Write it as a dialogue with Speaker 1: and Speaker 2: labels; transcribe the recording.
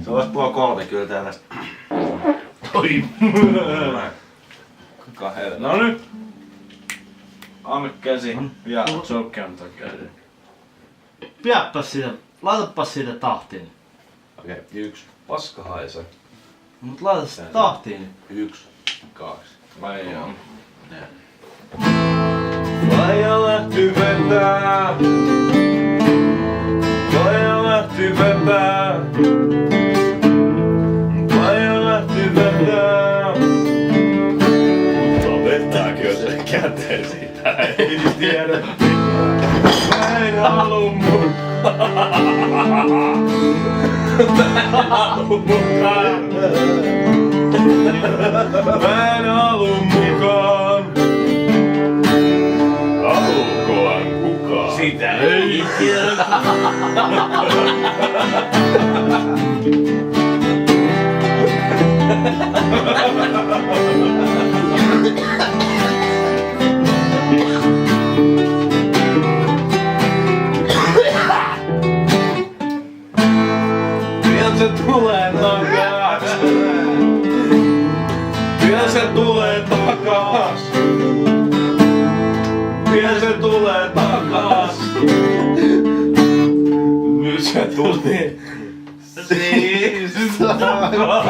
Speaker 1: Se olisi 2:30 kyllä täällä.
Speaker 2: Oi.
Speaker 1: Kahdelle. No nyt. Anna käsi ja Jokke antaa käsi.
Speaker 2: Pidäpäs siitä, laitapas siitä tahtiin.
Speaker 1: Okei, 1. Paska haise.
Speaker 2: Mut laita sitä tahtiin.
Speaker 1: 1, 2. Vai joo. Vaija lähti vetää. Vaija lähti vetää. Vaija lähti vetää. Mutta vetääkö se käteen siitä? Ei tiedä. Mä en haluu mukaan. Mä en haluu mukaan. Mä en haluu mukaan. Haluukohan kukaan? Sitä ei tiedä. Pian se tulee takas. Pian se tulee takas. Pian se tulee takas. Nyt se tuli. Siis takas.